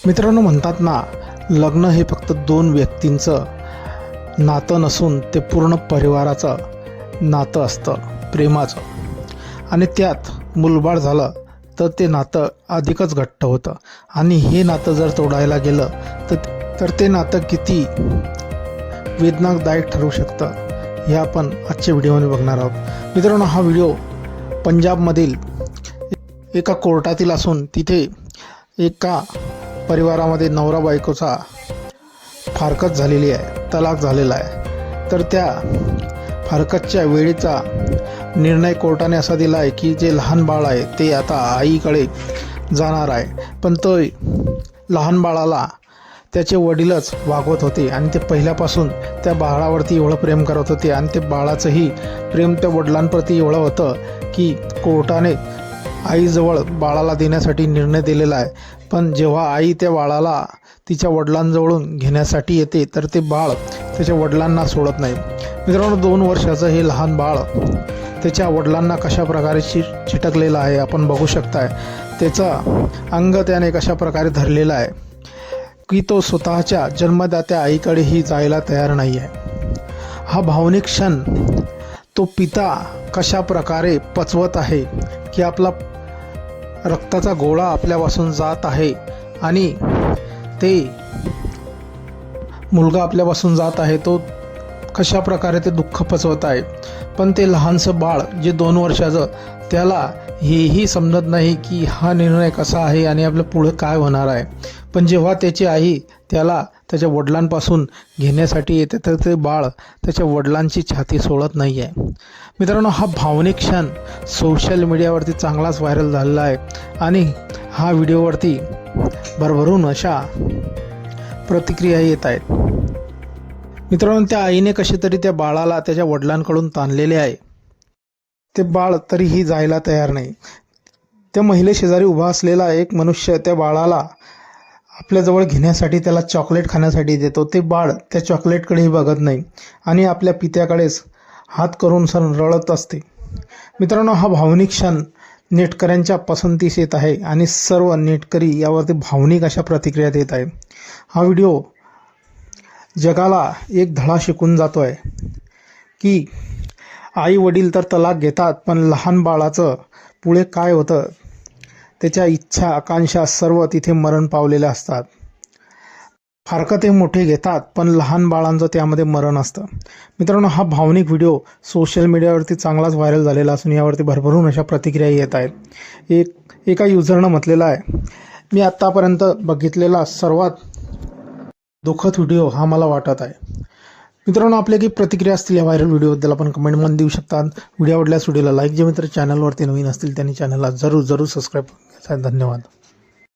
मित्रांनो, म्हणतात ना, लग्न हे फक्त दोन व्यक्तींचं नातं नसून ते पूर्ण परिवाराचं नातं असतं, प्रेमाचं. आणि त्यात मूलबाळ झालं तर ते नातं अधिकच घट्ट होतं. आणि हे नातं जर तोडायला गेलं तर ते नातं किती वेदनादायक ठरू शकतं हे आपण आजच्या व्हिडिओमध्ये बघणार आहोत. मित्रांनो, हा व्हिडिओ पंजाबमधील एका कोर्टातील असून तिथे एका परिवारामध्ये नवरा बायकोचा फारकत झालेली आहे, तलाक झालेला आहे. तर त्या फारकतच्या वेळेचा निर्णय कोर्टाने असा दिला आहे की जे लहान बाळ आहे ते आता आईकडे जाणार आहे. पण तो लहान बाळाला त्याचे वडीलच वागवत होते आणि ते पहिल्यापासून त्या बाळावरती एवढं प्रेम करत होते आणि ते बाळाचंही प्रेम त्या वडिलांप्रती एवढं होतं की कोर्टाने आईजवळ बाळाला देण्यासाठी निर्णय दिलेला आहे. पण जेव्हा आई त्या बाळाला तिच्या वडिलांजवळून घेण्यासाठी येते तर ते बाळ त्याच्या वडिलांना सोडत नाही. मित्रांनो, 2 वर्षाचं हे लहान बाळ त्याच्या वडिलांना कशा प्रकारे चिटकलेलं आहे आपण बघू शकताय. त्याचं अंग त्याने कशा प्रकारे धरलेलं आहे की तो स्वतःच्या जन्मदात्या आईकडेही जायला तयार नाही आहे. हा भावनिक क्षण तो पिता कशा प्रकारे पचवत आहे की आपला रक्ताचा गोळा आपल्यापासून जात आहे आणि ते मुलगा आपल्यापासून जात आहे, तो कशा प्रकारे ते दुःख पचवत आहे. पण ते लहानसं बाळ जे 2 वर्षाचं, त्याला हेही समजत नाही की हा निर्णय कसा आहे आणि आपलं पुढे काय होणार आहे. पण जेव्हा त्याची आई त्याला त्याच्या वडिलांपासून घेण्यासाठी येते तर ते बाळ त्याच्या वडिलांची छाती सोडत नाही आहे. मित्रांनो, हा भावनिक क्षण सोशल मीडियावरती चांगलाच व्हायरल झालेला आहे आणि हा व्हिडिओवरती भरभरून अशा प्रतिक्रिया येत आहेत. मित्रांनो, त्या आईने कशी तरी त्या बाळाला त्याच्या वडिलांकडून ताणलेले आहे. ते बाळ तरीही जायला तयार नाही. त्या महिलेशेजारी उभा असलेला एक मनुष्य त्या बाळाला आपल्याजवळ घेण्यासाठी त्याला चॉकलेट खाण्यासाठी देतो. ते बाळ त्या चॉकलेटकडेही बघत नाही आणि आपल्या पित्याकडेच हात करून रडत असते. मित्रांनो, हा भावनिक क्षण नेटकऱ्यांच्या पसंतीस येत आहे आणि सर्व नेटकरी यावरती भावनिक अशा प्रतिक्रिया देत आहे. हा व्हिडिओ जगाला एक धडा शिकून जातो आहे की आई वडील तर तलाक घेतात, पण लहान बाळाचं पुढे काय होतं, त्याच्या इच्छा आकांक्षा सर्व तिथे मरण पावलेल्या असतात. फारकत हे मोठे घेतात पण लहान बाळांचं त्यामध्ये मरण असतं. मित्रांनो, हा भावनिक व्हिडिओ सोशल मीडियावरती चांगलाच व्हायरल झालेला असून यावरती भरभरून अशा प्रतिक्रिया येत आहेत. एका युजरनं म्हटलेलं आहे, मी आत्तापर्यंत बघितलेला सर्वात दुःखद व्हिडिओ हा मला वाटत आहे. मित्रांनो, आपल्या काही प्रतिक्रिया असतील या व्हायरल व्हिडिओबद्दल आपण कमेंटमध्ये देऊ शकता. व्हिडिओ आवडल्यास व्हिडिओला लाईक, जे मित्र चॅनलवरती नवीन असतील त्यांनी चॅनलला जरूर सबस्क्राईब करा. धन्यवाद.